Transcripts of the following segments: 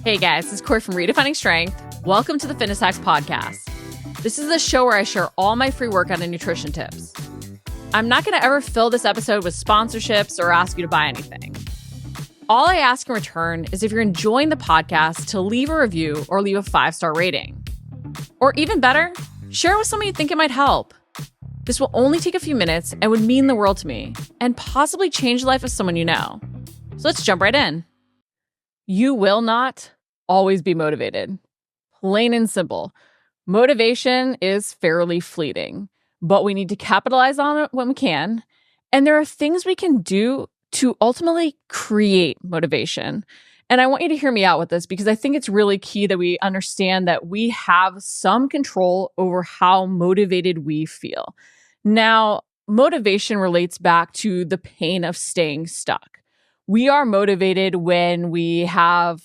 Hey guys, this is Corey from Redefining Strength. Welcome to the Fitness Hacks Podcast. This is the show where I share all my free workout and nutrition tips. I'm not going to ever fill this episode with sponsorships or ask you to buy anything. All I ask in return is if you're enjoying the podcast to leave a review or leave a 5-star rating. Or even better, share it with someone you think it might help. This will only take a few minutes and would mean the world to me and possibly change the life of someone you know. So let's jump right in. You will not always be motivated. Plain and simple. Motivation is fairly fleeting, but we need to capitalize on it when we can. And there are things we can do to ultimately create motivation. And I want you to hear me out with this because I think it's really key that we understand that we have some control over how motivated we feel. Now, motivation relates back to the pain of staying stuck. We are motivated when we have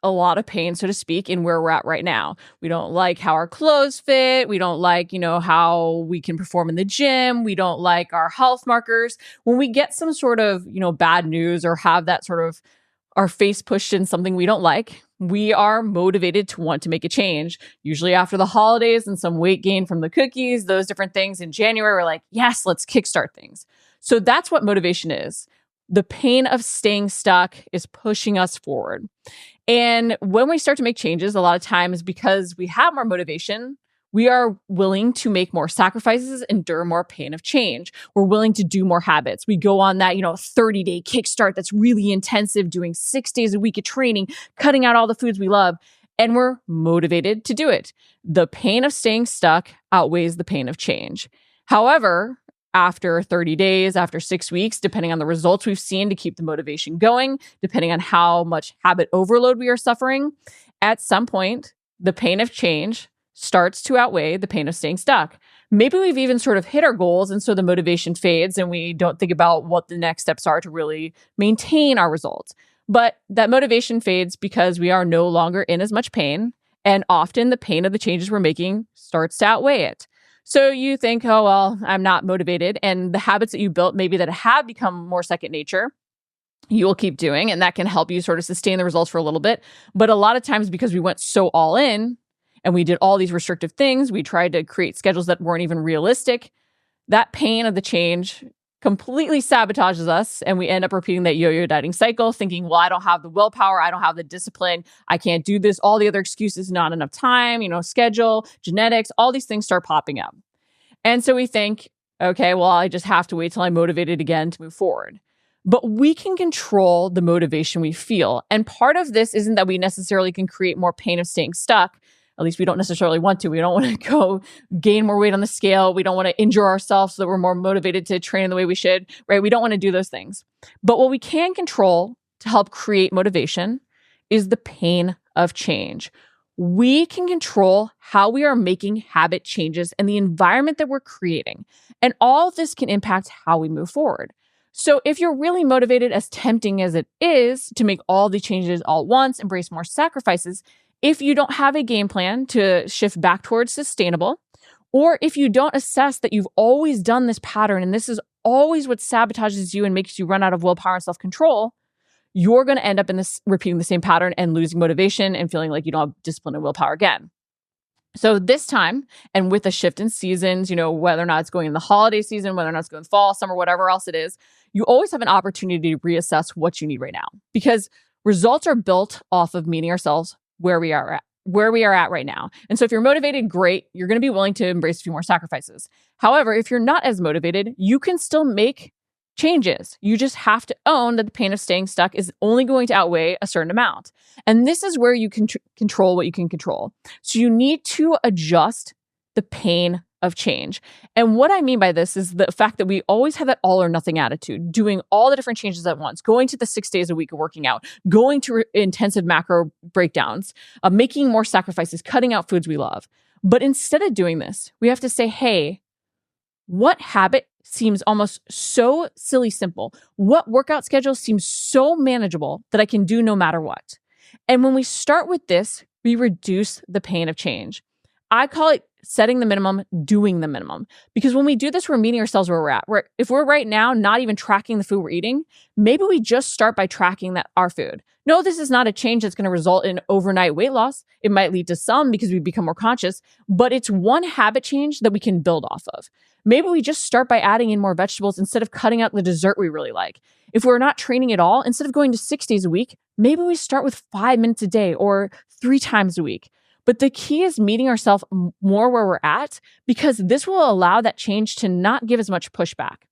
a lot of pain, so to speak, in where we're at right now. We don't like how our clothes fit. We don't like, how we can perform in the gym. We don't like our health markers. When we get some sort of, bad news or have that sort of our face pushed in something we don't like, we are motivated to want to make a change. Usually after the holidays and some weight gain from the cookies, those different things in January, we're like, yes, let's kickstart things. So that's what motivation is. The pain of staying stuck is pushing us forward. And when we start to make changes, a lot of times because we have more motivation, we are willing to make more sacrifices, endure more pain of change. We're willing to do more habits. We go on that, 30-day kickstart that's really intensive, doing 6 days a week of training, cutting out all the foods we love, and we're motivated to do it. The pain of staying stuck outweighs the pain of change. However, after 30 days, after 6 weeks, depending on the results we've seen to keep the motivation going, depending on how much habit overload we are suffering, at some point, the pain of change starts to outweigh the pain of staying stuck. Maybe we've even sort of hit our goals, and so the motivation fades and we don't think about what the next steps are to really maintain our results. But that motivation fades because we are no longer in as much pain, and often the pain of the changes we're making starts to outweigh it. So you think, oh, well, I'm not motivated. And the habits that you built, maybe that have become more second nature, you will keep doing. And that can help you sort of sustain the results for a little bit. But a lot of times because we went so all in and we did all these restrictive things, we tried to create schedules that weren't even realistic, that pain of the change completely sabotages us. And we end up repeating that yo-yo dieting cycle, thinking, well, I don't have the willpower. I don't have the discipline. I can't do this. All the other excuses, not enough time, schedule, genetics, all these things start popping up. And so we think, okay, well, I just have to wait till I'm motivated again to move forward. But we can control the motivation we feel. And part of this isn't that we necessarily can create more pain of staying stuck. At least we don't necessarily want to. We don't want to go gain more weight on the scale. We don't want to injure ourselves so that we're more motivated to train the way we should, right? We don't want to do those things. But what we can control to help create motivation is the pain of change. We can control how we are making habit changes and the environment that we're creating. And all of this can impact how we move forward. So if you're really motivated, as tempting as it is to make all the changes all at once, embrace more sacrifices, if you don't have a game plan to shift back towards sustainable, or if you don't assess that you've always done this pattern and this is always what sabotages you and makes you run out of willpower and self-control, you're going to end up in this repeating the same pattern and losing motivation and feeling like you don't have discipline and willpower again. So this time, and with a shift in seasons, whether or not it's going in the holiday season, whether or not it's going fall, summer, whatever else it is, you always have an opportunity to reassess what you need right now, because results are built off of meeting ourselves where we are at right now. And so if you're motivated, great, you're going to be willing to embrace a few more sacrifices. However, if you're not as motivated, you can still make changes. You just have to own that the pain of staying stuck is only going to outweigh a certain amount. And this is where you can control what you can control. So you need to adjust the pain of change. And what I mean by this is the fact that we always have that all or nothing attitude, doing all the different changes at once, going to the 6 days a week of working out, going to intensive macro breakdowns, making more sacrifices, cutting out foods we love. But instead of doing this, we have to say, hey, what habit seems almost so silly simple? What workout schedule seems so manageable that I can do no matter what? And when we start with this, we reduce the pain of change. I call it setting the minimum, doing the minimum. Because when we do this, we're meeting ourselves where we're at. If we're right now not even tracking the food we're eating, maybe we just start by tracking our food. No, this is not a change that's going to result in overnight weight loss. It might lead to some because we become more conscious, but it's one habit change that we can build off of. Maybe we just start by adding in more vegetables instead of cutting out the dessert we really like. If we're not training at all, instead of going to 6 days a week, maybe we start with 5 minutes a day or 3 times a week. But the key is meeting ourselves more where we're at, because this will allow that change to not give as much pushback.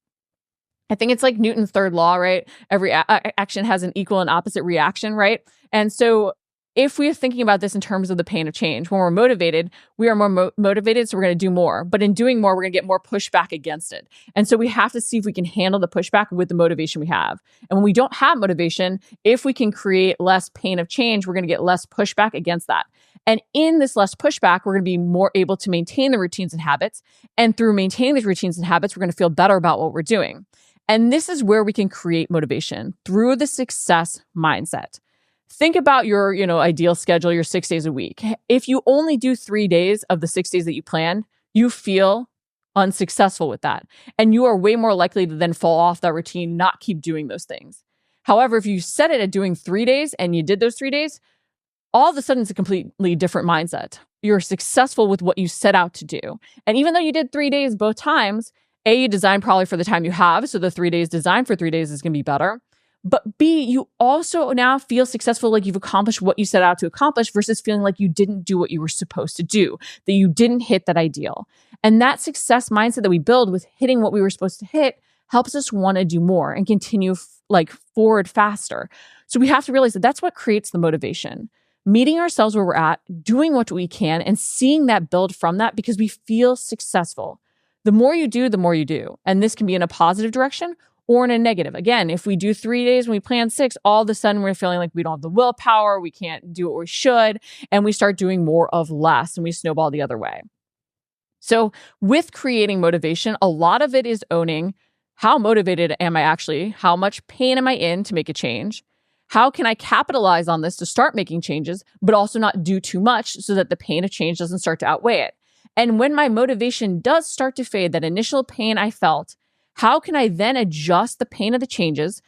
I think it's like Newton's third law, right? Every action has an equal and opposite reaction, right? And so if we're thinking about this in terms of the pain of change, when we're motivated, we are more motivated, so we're going to do more. But in doing more, we're going to get more pushback against it. And so we have to see if we can handle the pushback with the motivation we have. And when we don't have motivation, if we can create less pain of change, we're going to get less pushback against that. And in this less pushback, we're going to be more able to maintain the routines and habits. And through maintaining these routines and habits, we're going to feel better about what we're doing. And this is where we can create motivation through the success mindset. Think about your, ideal schedule, your 6 days a week. If you only do 3 days of the 6 days that you plan, you feel unsuccessful with that. And you are way more likely to then fall off that routine, not keep doing those things. However, if you set it at doing 3 days and you did those 3 days, all of a sudden it's a completely different mindset. You're successful with what you set out to do. And even though you did 3 days both times, A, you designed probably for the time you have, so the 3 days designed for 3 days is going to be better. But B, you also now feel successful, like you've accomplished what you set out to accomplish versus feeling like you didn't do what you were supposed to do, that you didn't hit that ideal. And that success mindset that we build with hitting what we were supposed to hit helps us want to do more and continue forward faster. So we have to realize that that's what creates the motivation. Meeting ourselves where we're at, doing what we can, and seeing that build from that because we feel successful. The more you do, the more you do. And this can be in a positive direction or in a negative. Again, if we do 3 days when we plan 6, all of a sudden we're feeling like we don't have the willpower, we can't do what we should, and we start doing more of less and we snowball the other way. So with creating motivation, a lot of it is owning how motivated am I actually? How much pain am I in to make a change? How can I capitalize on this to start making changes, but also not do too much so that the pain of change doesn't start to outweigh it? And when my motivation does start to fade, that initial pain I felt, how can I then adjust the pain of the changes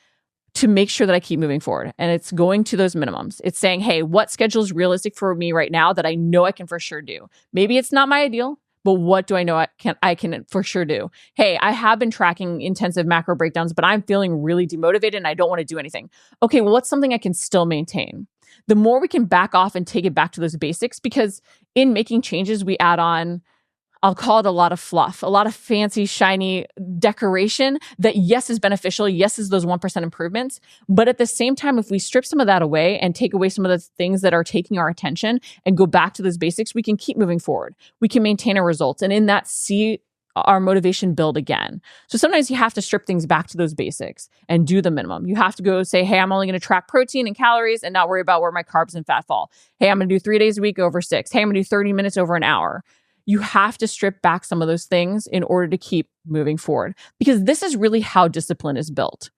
to make sure that I keep moving forward? And it's going to those minimums. It's saying, hey, what schedule is realistic for me right now that I know I can for sure do? Maybe it's not my ideal, but what do I know I can for sure do? Hey, I have been tracking intensive macro breakdowns, but I'm feeling really demotivated and I don't want to do anything. Okay, well, what's something I can still maintain? The more we can back off and take it back to those basics, because in making changes, we add on, I'll call it a lot of fluff, a lot of fancy, shiny decoration that, yes, is beneficial. Yes, is those 1% improvements. But at the same time, if we strip some of that away and take away some of the things that are taking our attention and go back to those basics, we can keep moving forward. We can maintain our results. And in that, see our motivation build again. So sometimes you have to strip things back to those basics and do the minimum. You have to go say, hey, I'm only going to track protein and calories and not worry about where my carbs and fat fall. Hey, I'm going to do 3 days a week over 6. Hey, I'm going to do 30 minutes over an hour. You have to strip back some of those things in order to keep moving forward, because this is really how discipline is built.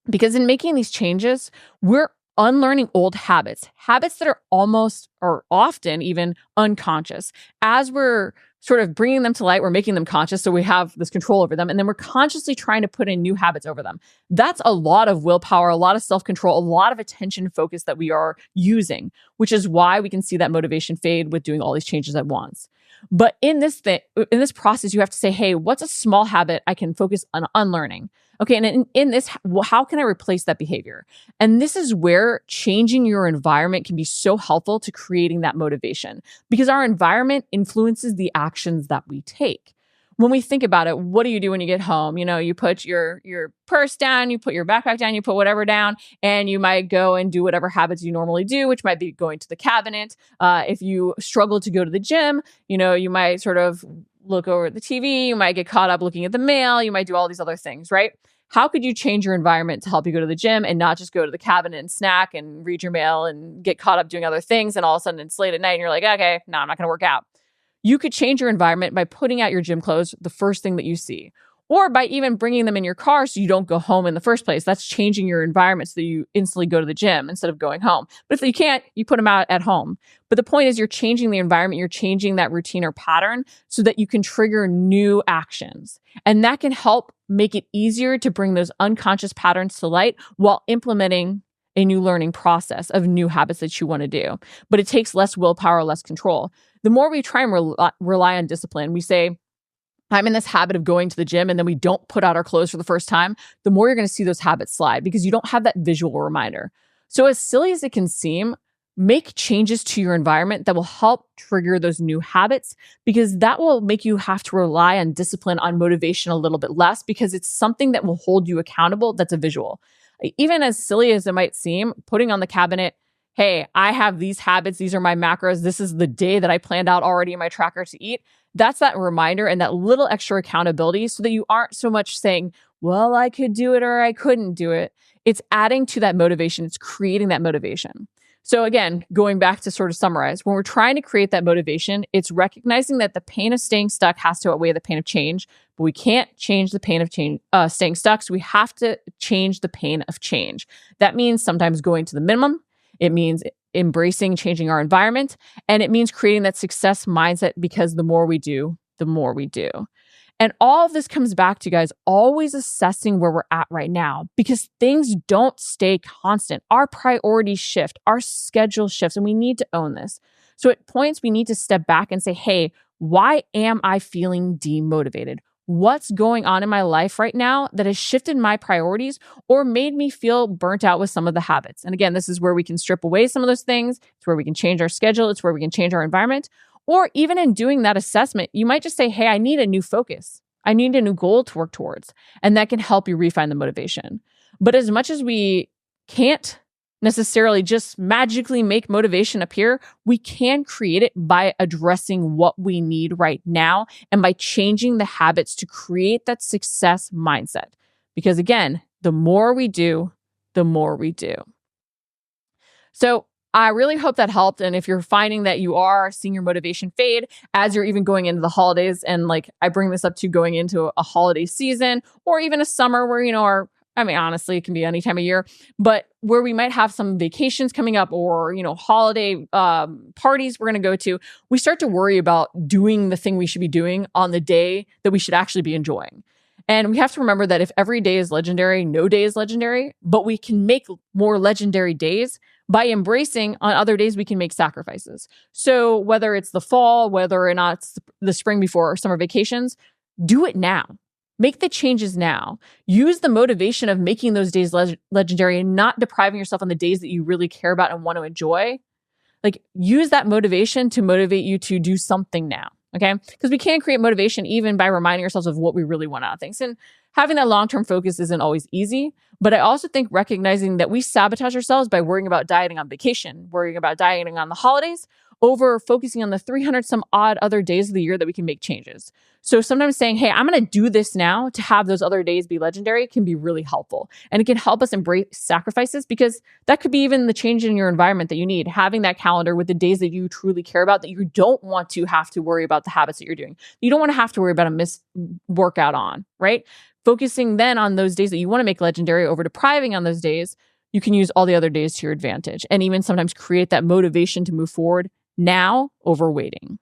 Because in making these changes, we're unlearning old habits that are almost or often even unconscious. As we're sort of bringing them to light, we're making them conscious, so we have this control over them, and then we're consciously trying to put in new habits over them. That's a lot of willpower, a lot of self-control, a lot of attention focus that we are using, which is why we can see that motivation fade with doing all these changes at once. But in this process, you have to say, hey, what's a small habit I can focus on unlearning? Okay, and in this, how can I replace that behavior? And this is where changing your environment can be so helpful to creating that motivation, because our environment influences the actions that we take. When we think about it, what do you do when you get home? You put your purse down, you put your backpack down, you put whatever down, and you might go and do whatever habits you normally do, which might be going to the cabinet. If you struggle to go to the gym, you might sort of look over at the TV, you might get caught up looking at the mail, you might do all these other things, right? How could you change your environment to help you go to the gym and not just go to the cabinet and snack and read your mail and get caught up doing other things, and all of a sudden it's late at night and you're like, okay, no, I'm not going to work out. You could change your environment by putting out your gym clothes the first thing that you see, or by even bringing them in your car so you don't go home in the first place. That's changing your environment so that you instantly go to the gym instead of going home. But if you can't, you put them out at home. But the point is you're changing the environment, you're changing that routine or pattern so that you can trigger new actions. And that can help make it easier to bring those unconscious patterns to light while implementing a new learning process of new habits that you want to do. But it takes less willpower, less control. The more we try and rely on discipline, we say, I'm in this habit of going to the gym, and then we don't put out our clothes for the first time, the more you're going to see those habits slide because you don't have that visual reminder. So as silly as it can seem, make changes to your environment that will help trigger those new habits, because that will make you have to rely on discipline, on motivation a little bit less, because it's something that will hold you accountable that's a visual. Even as silly as it might seem, putting on the cabinet, hey, I have these habits, these are my macros, this is the day that I planned out already in my tracker to eat. That's that reminder and that little extra accountability so that you aren't so much saying, well, I could do it or I couldn't do it. It's adding to that motivation. It's creating that motivation. So again, going back to sort of summarize, when we're trying to create that motivation, it's recognizing that the pain of staying stuck has to outweigh the pain of change, but we can't change the pain of staying stuck. So we have to change the pain of change. That means sometimes going to the minimum. It means embracing changing our environment, and it means creating that success mindset, because the more we do, the more we do. And all of this comes back to, guys, always assessing where we're at right now, because things don't stay constant. Our priorities shift, our schedule shifts, and we need to own this. So at points, we need to step back and say, hey, why am I feeling demotivated? What's going on in my life right now that has shifted my priorities or made me feel burnt out with some of the habits? And again, this is where we can strip away some of those things. It's where we can change our schedule. It's where we can change our environment. Or even in doing that assessment, you might just say, hey, I need a new focus. I need a new goal to work towards. And that can help you refine the motivation. But as much as we can't necessarily just magically make motivation appear, we can create it by addressing what we need right now and by changing the habits to create that success mindset. Because again, the more we do, the more we do. So I really hope that helped. And if you're finding that you are seeing your motivation fade as you're even going into the holidays, and like I bring this up to going into a holiday season or even a summer where, honestly, it can be any time of year, but where we might have some vacations coming up or, holiday parties we're going to go to, we start to worry about doing the thing we should be doing on the day that we should actually be enjoying. And we have to remember that if every day is legendary, no day is legendary, but we can make more legendary days by embracing on other days we can make sacrifices. So whether it's the fall, whether or not it's the spring before or summer vacations, do it now. Make the changes now. Use the motivation of making those days legendary and not depriving yourself on the days that you really care about and want to enjoy. Like, use that motivation to motivate you to do something now. Okay? Because we can create motivation even by reminding ourselves of what we really want out of things. And having that long-term focus isn't always easy, but I also think recognizing that we sabotage ourselves by worrying about dieting on vacation, worrying about dieting on the holidays, over focusing on the 300 some odd other days of the year that we can make changes. So sometimes saying, hey, I'm going to do this now to have those other days be legendary can be really helpful. And it can help us embrace sacrifices, because that could be even the change in your environment that you need. Having that calendar with the days that you truly care about, that you don't want to have to worry about the habits that you're doing. You don't want to have to worry about a missed workout on, right? Focusing then on those days that you want to make legendary over depriving on those days, you can use all the other days to your advantage and even sometimes create that motivation to move forward now over waiting.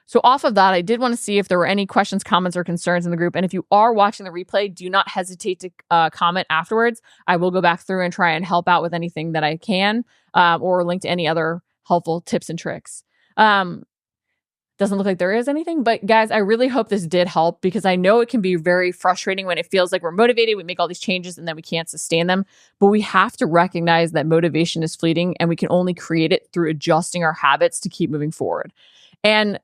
So off of that, I did want to see if there were any questions, comments, or concerns in the group. And if you are watching the replay, do not hesitate to comment afterwards. I will go back through and try and help out with anything that I can, or link to any other helpful tips and tricks. Doesn't look like there is anything, but guys, I really hope this did help, because I know it can be very frustrating when it feels like we're motivated, we make all these changes and then we can't sustain them. But we have to recognize that motivation is fleeting and we can only create it through adjusting our habits to keep moving forward. And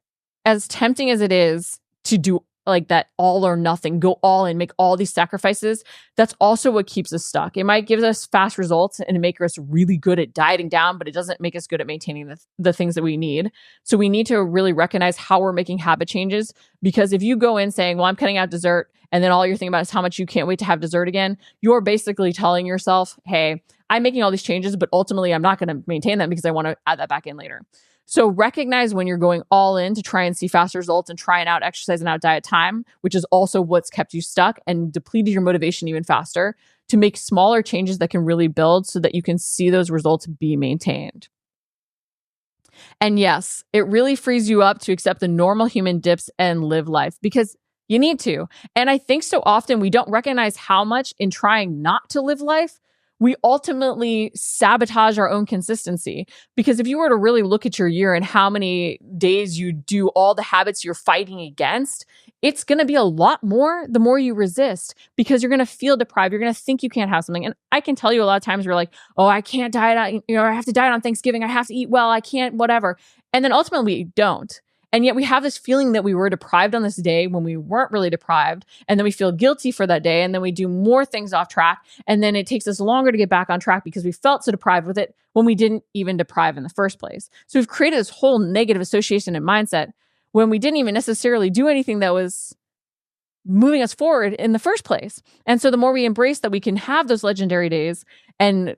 as tempting as it is to do like that all or nothing, go all in, make all these sacrifices, that's also what keeps us stuck. It might give us fast results and make us really good at dieting down, but it doesn't make us good at maintaining the things that we need. So we need to really recognize how we're making habit changes, because if you go in saying, well, I'm cutting out dessert, and then all you're thinking about is how much you can't wait to have dessert again, you're basically telling yourself, hey, I'm making all these changes, but ultimately I'm not going to maintain them because I want to add that back in later. So recognize when you're going all in to try and see fast results and trying out exercise and out diet time, which is also what's kept you stuck and depleted your motivation even faster, to make smaller changes that can really build so that you can see those results be maintained. And yes, it really frees you up to accept the normal human dips and live life because you need to. And I think so often we don't recognize how much in trying not to live life, we ultimately sabotage our own consistency. Because if you were to really look at your year and how many days you do all the habits you're fighting against, it's going to be a lot more the more you resist because you're going to feel deprived. You're going to think you can't have something. And I can tell you a lot of times we're like, oh, I can't diet. I have to diet on Thanksgiving. I have to eat well. I can't, whatever. And then ultimately we don't. And yet we have this feeling that we were deprived on this day when we weren't really deprived. And then we feel guilty for that day. And then we do more things off track. And then it takes us longer to get back on track because we felt so deprived with it when we didn't even deprive in the first place. So we've created this whole negative association and mindset when we didn't even necessarily do anything that was moving us forward in the first place. And so the more we embrace that we can have those legendary days and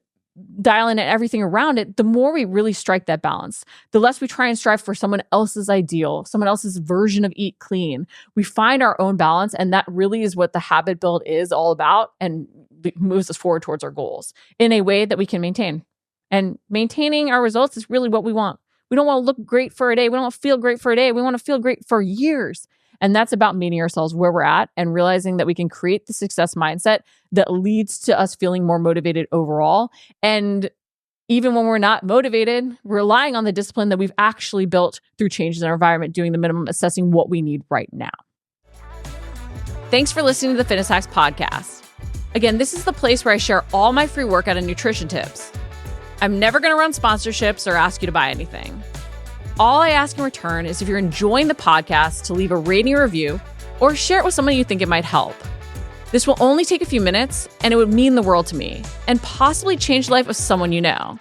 dial in everything around it, the more we really strike that balance. The less we try and strive for someone else's ideal, someone else's version of eat clean. We find our own balance, and that really is what the habit build is all about and moves us forward towards our goals in a way that we can maintain. And maintaining our results is really what we want. We don't want to look great for a day. We don't want to feel great for a day. We want to feel great for years. And that's about meeting ourselves where we're at and realizing that we can create the success mindset that leads to us feeling more motivated overall. And even when we're not motivated, relying on the discipline that we've actually built through changes in our environment, doing the minimum, assessing what we need right now. Thanks for listening to the Fitness Hacks podcast. Again, this is the place where I share all my free workout and nutrition tips. I'm never going to run sponsorships or ask you to buy anything. All I ask in return is if you're enjoying the podcast to leave a rating or review or share it with someone you think it might help. This will only take a few minutes and it would mean the world to me and possibly change the life of someone you know.